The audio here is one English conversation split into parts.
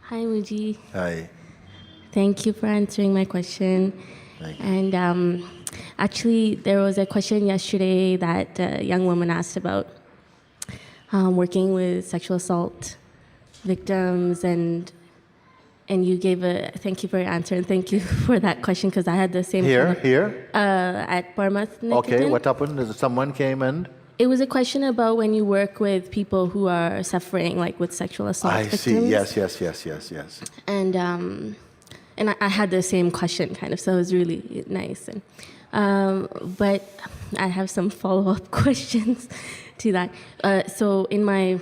Hi, Mooji. Hi. Thank you for answering my question. Thank you. And actually, there was a question yesterday that a young woman asked about working with sexual assault victims, and you gave a thank you for your answer, and thank you for that question because I had the same Here? at Parmath. Okay, what happened? Someone came and... It was a question about when you work with people who are suffering, like with sexual assault I victims. see, yes. And I had the same question, kind of, so it was really nice. But I have some follow-up questions to that. So in my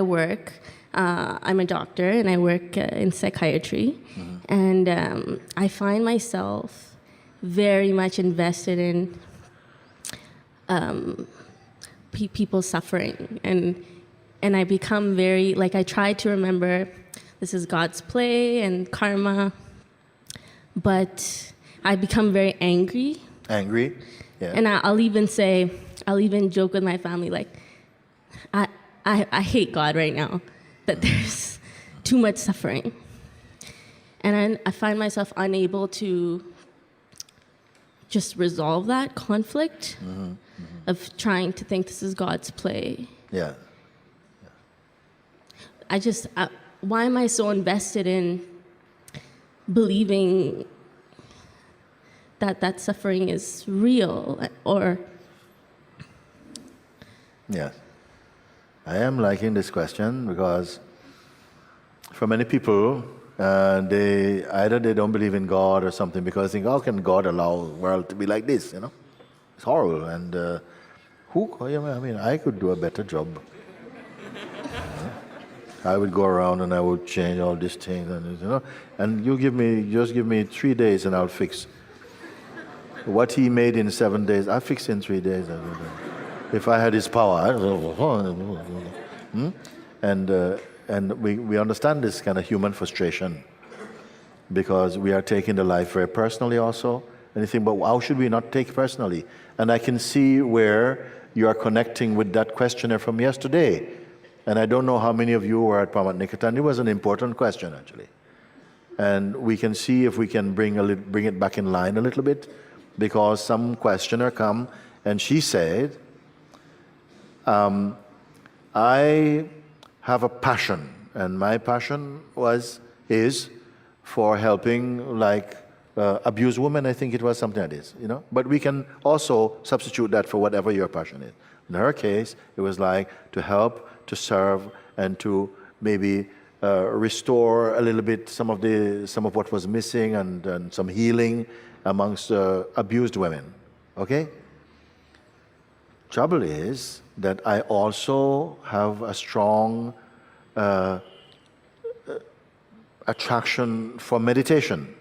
work, I'm a doctor and I work in psychiatry, and I find myself very much invested in people suffering, and I become very, like, I try to remember this is God's play and karma, but I become very angry. Angry? Yeah. And I'll even joke with my family, like, I hate God right now, that there's too much suffering. And I find myself unable to just resolve that conflict of trying to think this is God's play. Yeah. Why am I so invested in believing that suffering is real? Or Yes. I am liking this question because for many people, they don't believe in God or something because they think, how can God allow the world to be like this, It's horrible. And I could do a better job. I would go around and I would change all these things, and just give me 3 days and I'll fix. What he made in 7 days, I fix in 3 days. If I had his power. And we understand this kind of human frustration because we are taking the life very personally also. And you think, but how should we not take personally? And I can see where you are connecting with that questionnaire from yesterday. And I don't know how many of you were at Parmath Nikatan. It was an important question, actually. And we can see if we can bring it back in line a little bit, because some questioner come and she said, I have a passion, and my passion is for helping, like, abused women. I think it was something like this, But we can also substitute that for whatever your passion is. In her case, it was like to help, to serve, and to maybe restore a little bit some of what was missing, and some healing amongst abused women. Okay? Trouble is that I also have a strong attraction for meditation.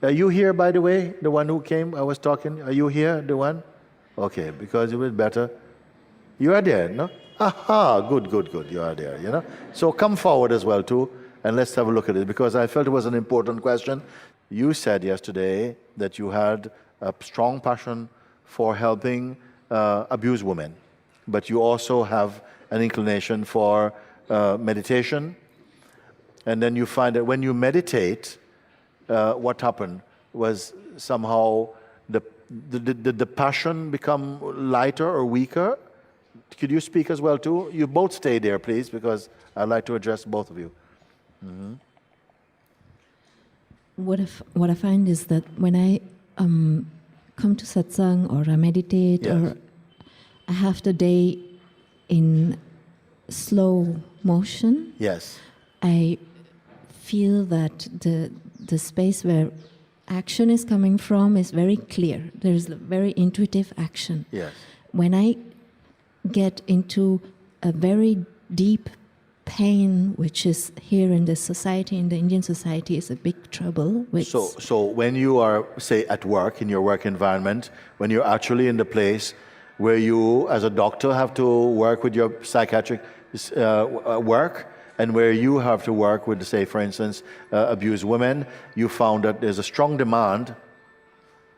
Are you here, by the way, the one who came? I was talking. Are you here, the one? Okay, because it was better. You are there, no? Aha, good. You are there, So come forward as well, too, and let's have a look at it, because I felt it was an important question. You said yesterday that you had a strong passion for helping abused women, but you also have an inclination for meditation. And then you find that when you meditate, what happened was somehow the passion become lighter or weaker. Could you speak as well too? You both stay there, please, because I'd like to address both of you. Mm-hmm. What I find is that when I come to satsang or I meditate, Yes. or I have the day in slow motion, Yes. I feel that the space where action is coming from is very clear. There is a very intuitive action. Yes. When I get into a very deep pain, which is here in this society, in the Indian society, is a big trouble. So when you are, say, at work, in your work environment, when you're actually in the place where you, as a doctor, have to work with your psychiatric work, and where you have to work with, say, for instance, abused women, you found that there's a strong demand.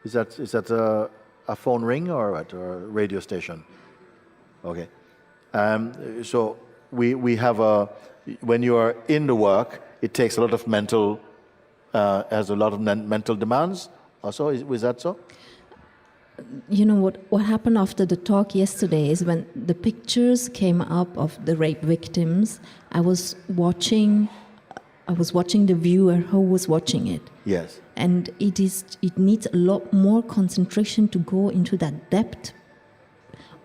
Is that a phone ring or at a radio station? Okay. So we have when you are in the work, it takes a lot of mental, has a lot of mental demands also. Was that so? You know what happened after the talk yesterday is when the pictures came up of the rape victims, I was watching the viewer who was watching it. Yes. And it needs a lot more concentration to go into that depth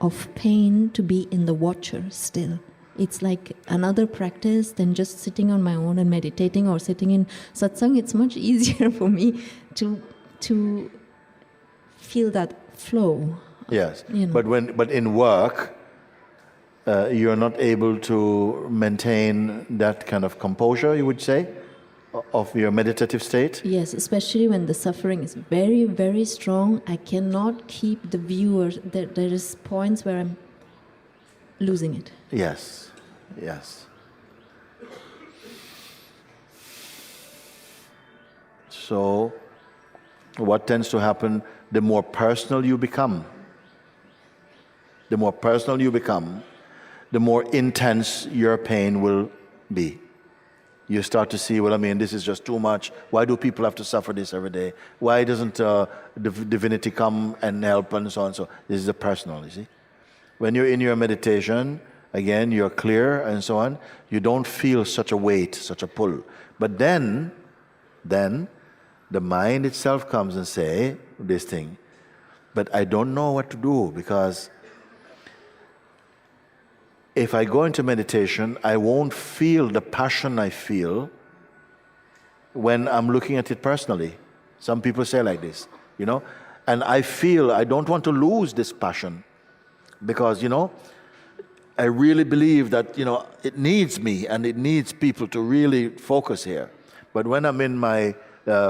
of pain to be in the watcher still. It's like another practice than just sitting on my own and meditating or sitting in satsang. It's much easier for me to feel that flow. Yes. You know. But in work, you're not able to maintain that kind of composure, you would say, of your meditative state? Yes, especially when the suffering is very, very strong. I cannot keep the viewer. There is points where I'm losing it. Yes, yes. So, what tends to happen, the more personal you become, the more intense your pain will be. You start to see, well, I mean, this is just too much. Why do people have to suffer this every day? Why doesn't divinity come and help and so on? So this is the personal, you see. When you're in your meditation, again, you're clear and so on. You don't feel such a weight, such a pull. But then the mind itself comes and say this thing. But I don't know what to do, because if I go into meditation, I won't feel the passion I feel when I'm looking at it personally. Some people say like this, you know. And I feel I don't want to lose this passion, because, you know, I really believe that, you know, it needs me and it needs people to really focus here. But when I'm in my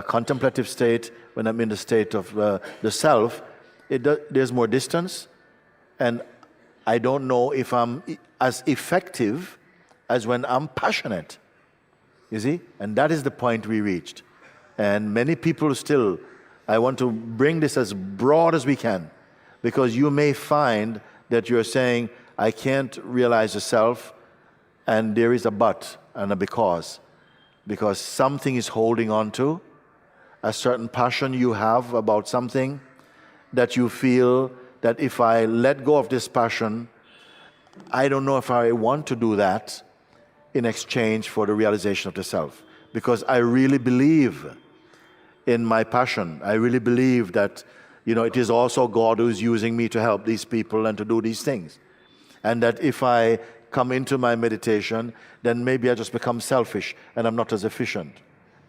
contemplative state, when I'm in the state of the self, there's more distance, and I don't know if I'm as effective as when I'm passionate. You see? And that is the point we reached. And many people still, I want to bring this as broad as we can, because you may find that you're saying, I can't realize the self, and there is a but and a because something is holding on to, a certain passion you have about something that you feel that if I let go of this passion, I don't know if I want to do that in exchange for the realization of the self. Because I really believe in my passion. I really believe that, you know, it is also God who's using me to help these people and to do these things. And that if I come into my meditation, then maybe I just become selfish and I'm not as efficient.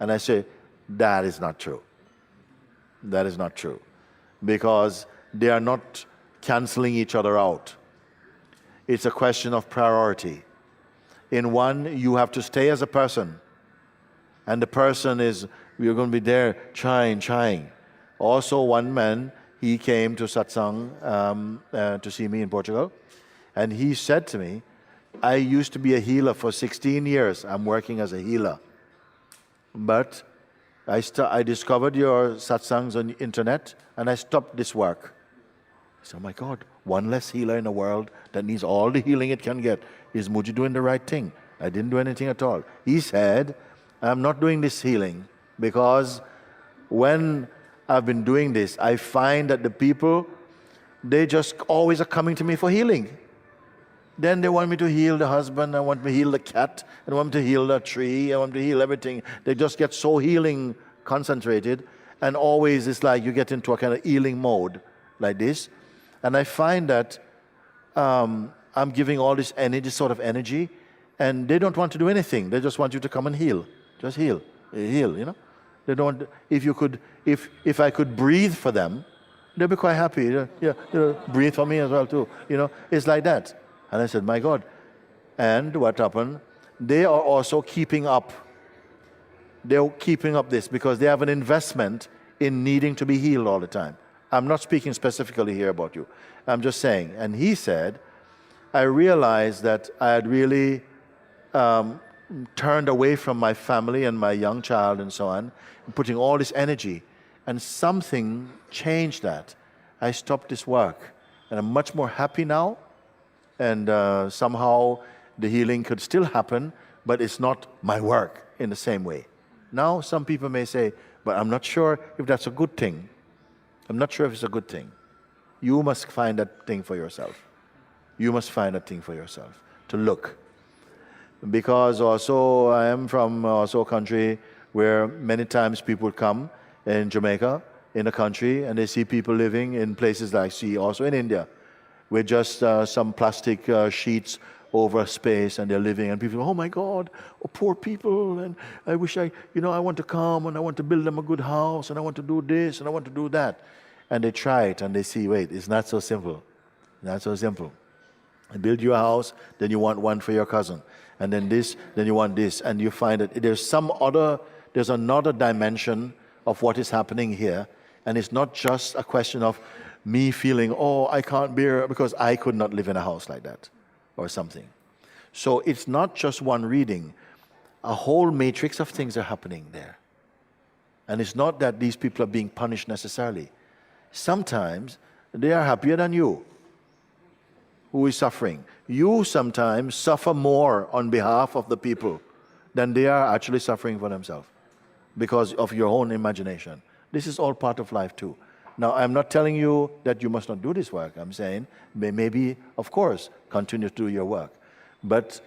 And I say, that is not true. That is not true. Because they are not canceling each other out. It's a question of priority. In one, you have to stay as a person. And the person is, you're going to be there trying. Also, one man, he came to Satsang to see me in Portugal. And he said to me, I used to be a healer for 16 years. I'm working as a healer. But I discovered your satsangs on the internet, and I stopped this work. I said, oh my God, one less healer in the world that needs all the healing it can get. Is Mooji doing the right thing? I didn't do anything at all. He said, I'm not doing this healing because when I've been doing this, I find that the people, they just always are coming to me for healing. Then they want me to heal the husband, I want me to heal the cat, I want me to heal the tree, I want me to heal everything. They just get so healing concentrated, and always it's like you get into a kind of healing mode like this. And I find that I'm giving all this energy, sort of energy, and they don't want to do anything. They just want you to come and heal. Just heal, you know. They don't. If I could breathe for them, they'd be quite happy. Breathe for me as well too. You know, it's like that. And I said, my God. And what happened? They are also keeping up. They're keeping up this because they have an investment in needing to be healed all the time. I'm not speaking specifically here about you. I'm just saying. And he said, I realized that I had really turned away from my family and my young child and so on, putting all this energy. And something changed that. I stopped this work. And I'm much more happy now. And somehow the healing could still happen, but it's not my work. in the same way. Now, some people may say, but I'm not sure if that's a good thing. I'm not sure if it's a good thing. You must find that thing for yourself. You must find that thing for yourself, to look. Because also, I am from also a country where many times people come in Jamaica, in a country, and they see people living in places like see also in India, with just some plastic sheets over space, and they're living, and people, oh my God, oh, poor people, and I wish I want to come, and I want to build them a good house, and I want to do this, and I want to do that. And they try it, and they see, wait, it's not so simple. Not so simple. You build your house, then you want one for your cousin, and then this, then you want this, and you find that there's another dimension of what is happening here, and it's not just a question of me feeling, oh, I can't bear because I could not live in a house like that, or something. So it's not just one reading. A whole matrix of things are happening there. And it's not that these people are being punished necessarily. Sometimes they are happier than you, who is suffering. You sometimes suffer more on behalf of the people than they are actually suffering for themselves because of your own imagination. This is all part of life too. Now, I'm not telling you that you must not do this work. I'm saying maybe, of course, continue to do your work. But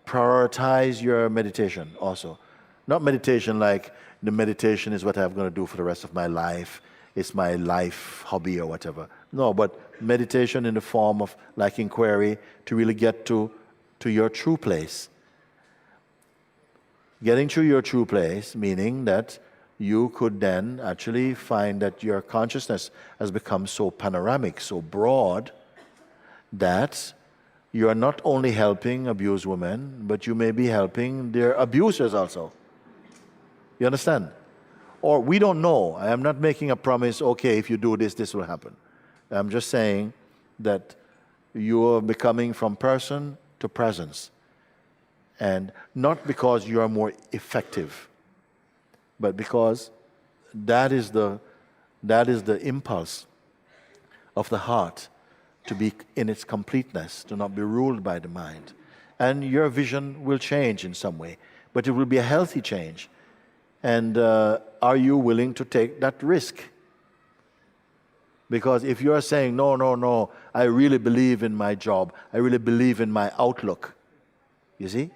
prioritize your meditation also. Not meditation like the meditation is what I'm going to do for the rest of my life. It's my life hobby or whatever. No, but meditation in the form of like inquiry to really get to your true place. Getting to your true place, meaning that you could then actually find that your consciousness has become so panoramic, so broad, that you are not only helping abused women, but you may be helping their abusers also. You understand? Or we don't know. I am not making a promise, okay, if you do this, this will happen. I'm just saying that you are becoming from person to presence. And not because you are more effective, but because that is the impulse of the heart to be in its completeness, to not be ruled by the mind. And your vision will change in some way, but it will be a healthy change. And are you willing to take that risk? Because if you are saying, no, I really believe in my job, I really believe in my outlook, you see?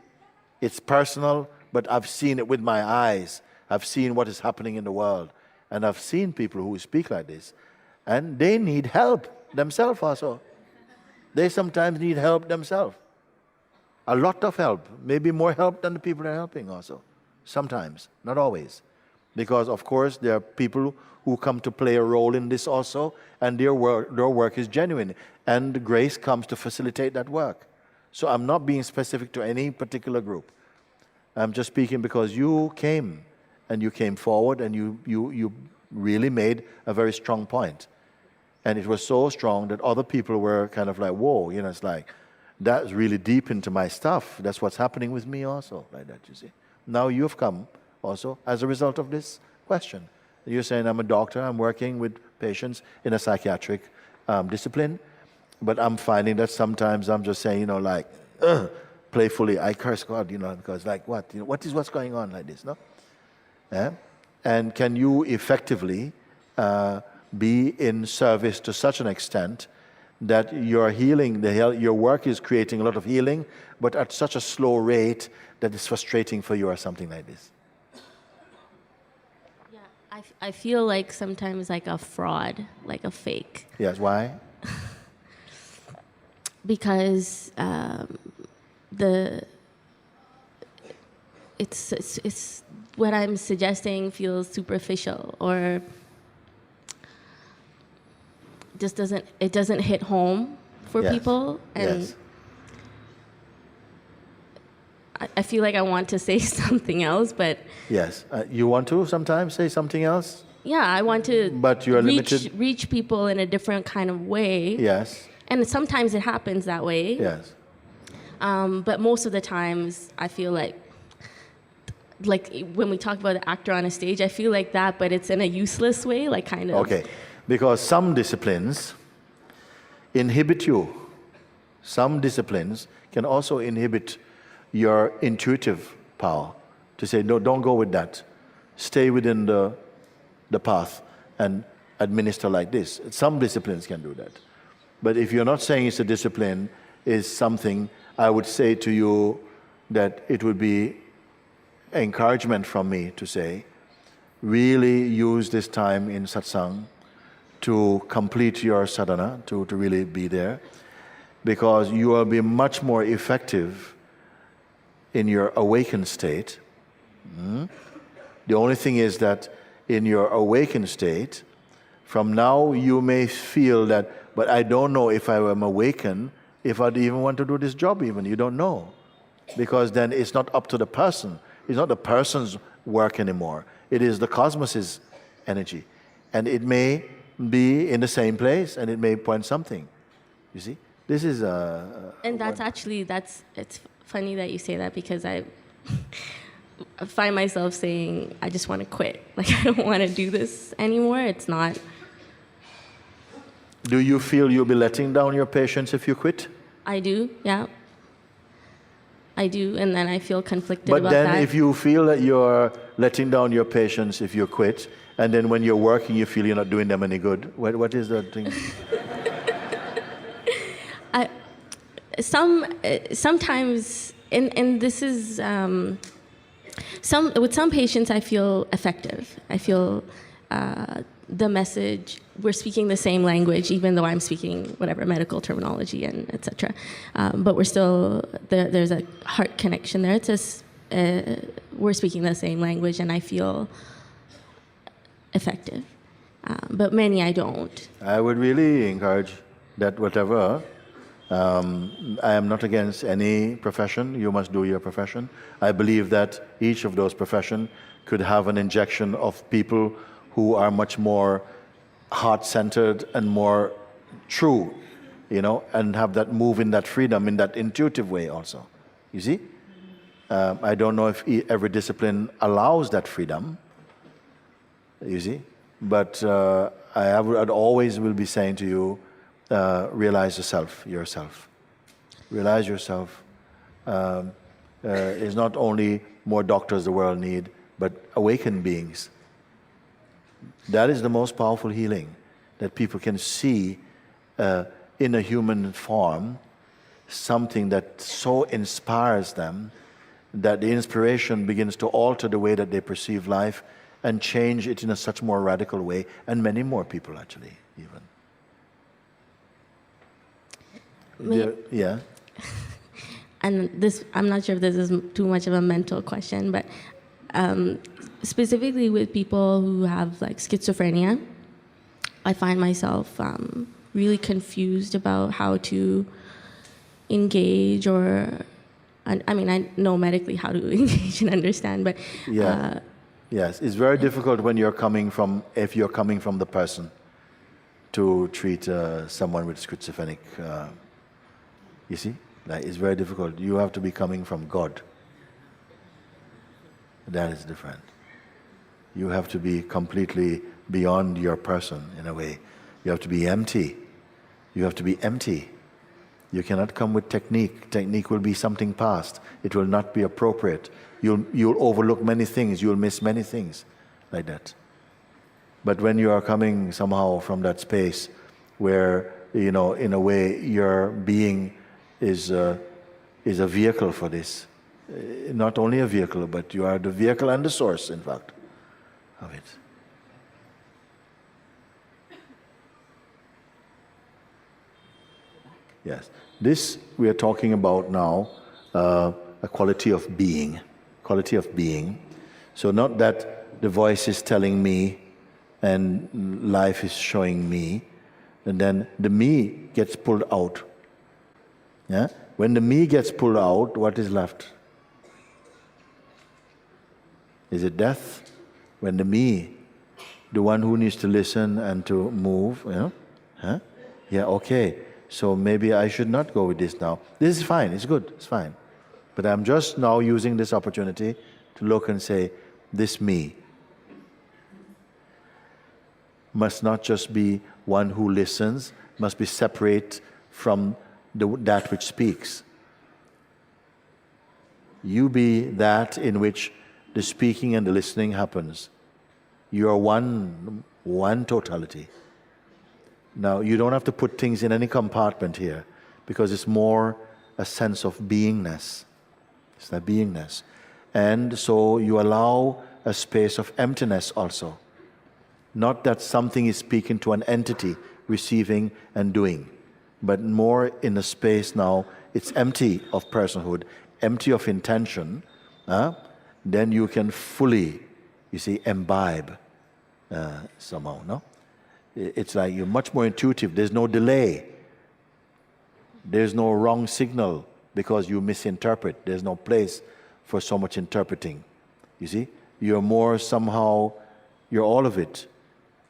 It's personal, but I've seen it with my eyes. I've seen what is happening in the world. And I've seen people who speak like this. And they need help themselves also. They sometimes need help themselves. A lot of help. Maybe more help than the people they're helping also. Sometimes, not always. Because, of course, there are people who come to play a role in this also, and their work is genuine. And grace comes to facilitate that work. So I'm not being specific to any particular group. I'm just speaking because you came, and you came forward, and you really made a very strong point. And it was so strong that other people were kind of like, whoa, it's like, that's really deep into my stuff. That's what's happening with me also, like that, you see. Now you've come also as a result of this question. You're saying, I'm a doctor, I'm working with patients in a psychiatric discipline, but I'm finding that sometimes I'm just saying, playfully, I curse God, because like what? What's going on like this, no? Yeah? And can you effectively be in service to such an extent that your healing, your work is creating a lot of healing, but at such a slow rate that it's frustrating for you or something like this? Yeah, I feel like sometimes like a fraud, like a fake. Yes, why? Because it's what I'm suggesting feels superficial or just doesn't hit home for Yes. people, and Yes. I feel like I want to say something else, but Yes. You want to sometimes say something else? yeah, I want to But you are limited. reach people in a different kind of way. Yes. And sometimes it happens that way. Yes. But most of the times, I feel like when we talk about the actor on a stage, I feel like that, but it's in a useless way, like kind of. Okay. Because some disciplines inhibit you. Some disciplines can also inhibit your intuitive power, to say, no, don't go with that. Stay within the path and administer like this. Some disciplines can do that. But if you're not saying it's a discipline, it's something, I would say to you that it would be encouragement from me to say, really use this time in satsang to complete your sadhana, to really be there, because you will be much more effective in your awakened state. The only thing is that in your awakened state, from now you may feel that, but I don't know if I am awakened, if I'd even want to do this job even. You don't know. Because then it's not up to the person. It's not the person's work anymore. It is the cosmos's energy. And it may be in the same place and it may point something. You see? This is and that's actually, it's funny that you say that, because I find myself saying, I just want to quit. Like, I don't want to do this anymore. It's not. Do you feel you'll be letting down your patients if you quit? I do, yeah. I do, and then I feel conflicted but about that. But then if you feel that you're letting down your patients if you quit, and then when you're working you feel you're not doing them any good, what is the thing? Sometimes, and this is, with some patients I feel effective. I feel the message, we're speaking the same language, even though I'm speaking whatever medical terminology and etc. But we're still, there's a heart connection there. It's just, we're speaking the same language and I feel effective. But many I don't. I would really encourage that whatever, I am not against any profession. You must do your profession. I believe that each of those professions could have an injection of people who are much more heart-centered and more true, and have that move in that freedom, in that intuitive way also. You see? I don't know if every discipline allows that freedom, you see? But I'd always will be saying to you, realize yourself. Realize yourself. Is not only more doctors the world need, but awakened beings. That is the most powerful healing, that people can see in a human form something that so inspires them that the inspiration begins to alter the way that they perceive life and change it in a such more radical way, and many more people actually, even. Yeah. And this, I'm not sure if this is too much of a mental question, but specifically with people who have like schizophrenia, I find myself really confused about how to engage, or I mean, I know medically how to engage and understand, but yes, it's very difficult when if you're coming from the person to treat someone with schizophrenic. You see, it's very difficult. You have to be coming from God. That is different. You have to be completely beyond your person in a way. You have to be empty. You have to be empty. You cannot come with technique. Technique will be something past. It will not be appropriate. You'll overlook many things. You'll miss many things like that. But when you are coming somehow from that space where, in a way, your being is a vehicle for this. Not only a vehicle, but you are the vehicle and the source, in fact, of it. Yes. This we are talking about now, a quality of being. Quality of being. So not that the voice is telling me and life is showing me, and then the me gets pulled out. Yeah? When the me gets pulled out, what is left? Is it death? When the me, the one who needs to listen and to move, Huh? Yeah, okay. So maybe I should not go with this now. This is fine, it's good, it's fine. But I'm just now using this opportunity to look and say, this me must not just be one who listens, must be separate from that which speaks. You be that in which the speaking and the listening happens. You are one totality. Now, you don't have to put things in any compartment here, because it's more a sense of beingness. It's that beingness. And so you allow a space of emptiness also. Not that something is speaking to an entity, receiving and doing, but more in a space now, it's empty of personhood, empty of intention. Then you can fully, imbibe somehow, no? It's like you're much more intuitive. There's no delay. There's no wrong signal because you misinterpret. There's no place for so much interpreting. You see? You're more somehow, you're all of it.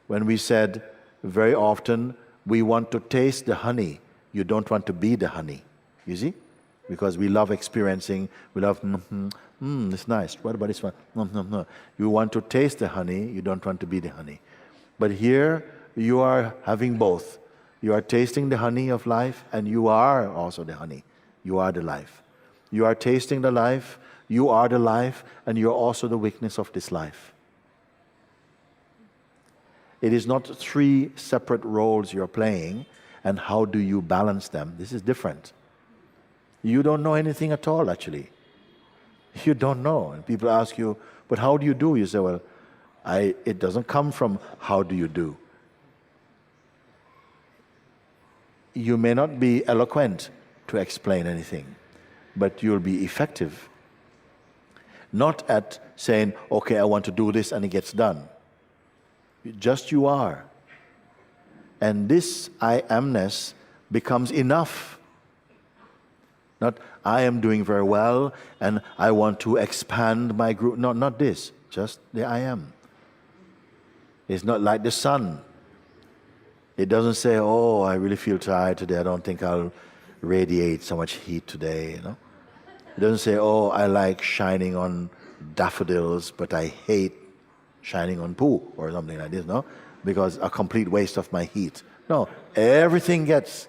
When we said very often, we want to taste the honey, you don't want to be the honey. You see? Because we love experiencing, we love, it's nice. What about this one? No. You want to taste the honey, you don't want to be the honey. But here, you are having both. You are tasting the honey of life, and you are also the honey. You are the life. You are tasting the life, you are the life, and you are also the witness of this life. It is not three separate roles you're playing, and how do you balance them? This is different. You don't know anything at all, actually. You don't know. And people ask you, but how do you do? You say, well, it doesn't come from how do you do. You may not be eloquent to explain anything, but you'll be effective. Not at saying, okay, I want to do this, and it gets done. Just you are. And this I amness becomes enough. Not, I am doing very well, and I want to expand my group. No, not this. Just the I am. It's not like the sun. It doesn't say, oh, I really feel tired today. I don't think I'll radiate so much heat today, It doesn't say, oh, I like shining on daffodils, but I hate shining on poo or something like this, no? Because a complete waste of my heat. No, everything gets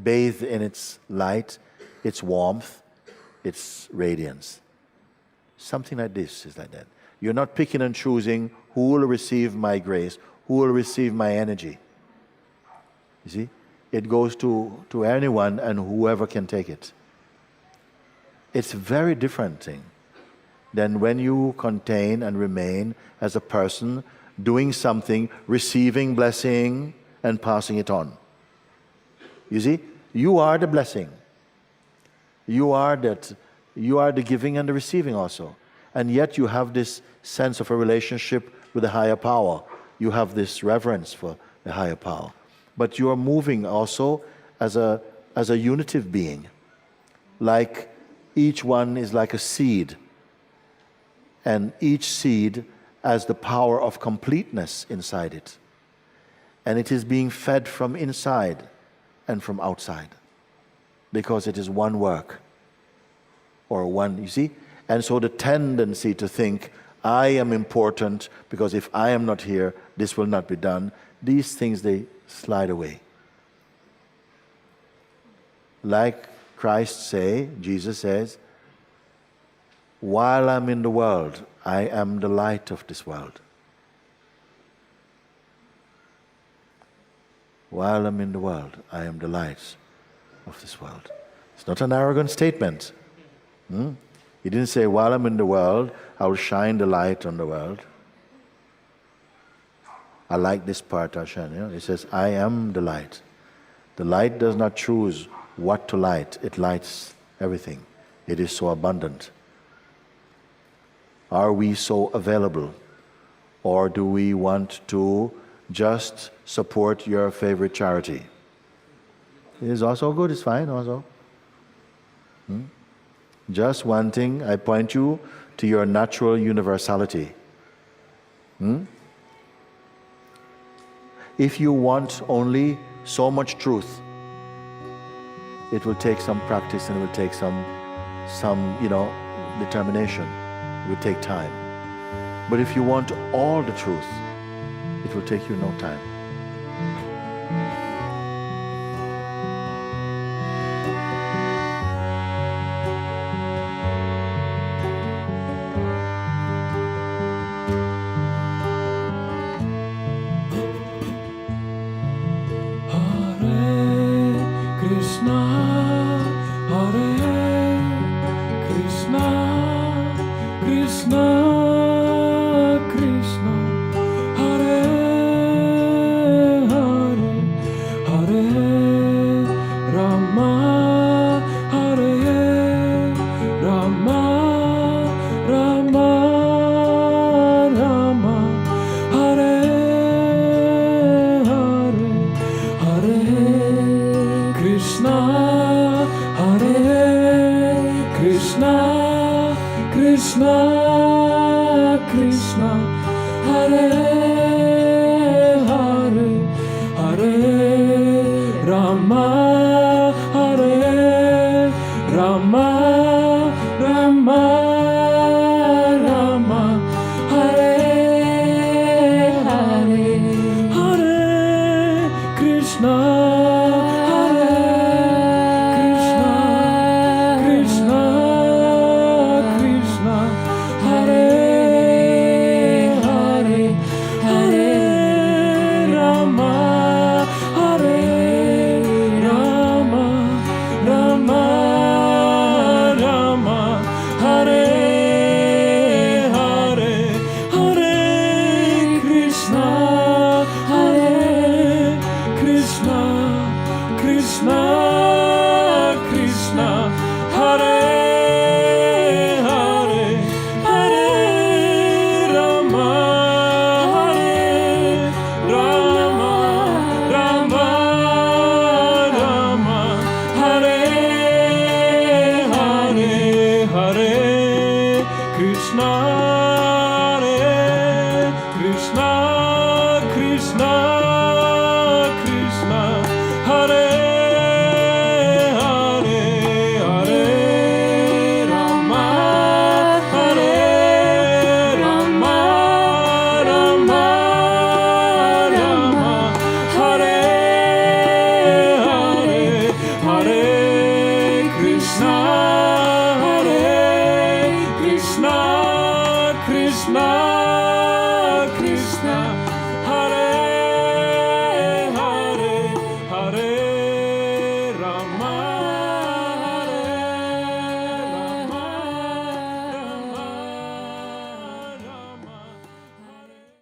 bathed in its light, its warmth, its radiance. Something like this is like that. You're not picking and choosing who will receive my grace, who will receive my energy. You see? It goes to anyone and whoever can take it. It's a very different thing than when you contain and remain as a person doing something, receiving blessing and passing it on. You see? You are the blessing. You are that. You are the giving and the receiving also. And yet you have this sense of a relationship with a higher power. You have this reverence for the higher power. But you are moving also as a unitive being. Like each one is like a seed. And each seed has the power of completeness inside it. And it is being fed from inside and from outside. Because it is one work. Or one, you see? And so the tendency to think, I am important because if I am not here, this will not be done. These things, they slide away. Like Jesus says, while I'm in the world, I am the light of this world. While I'm in the world, I am the light of this world. It's not an arrogant statement. He didn't say, while I'm in the world, I will shine the light on the world. I like this part, I'll shine. He says, I am the light. The light does not choose what to light. It lights everything. It is so abundant. Are we so available? Or do we want to just support your favorite charity? It is also good, it's fine also. Just one thing, I point you to your natural universality. If you want only so much truth, it will take some practice and it will take some determination. It will take time. But if you want all the truth, it will take you no time.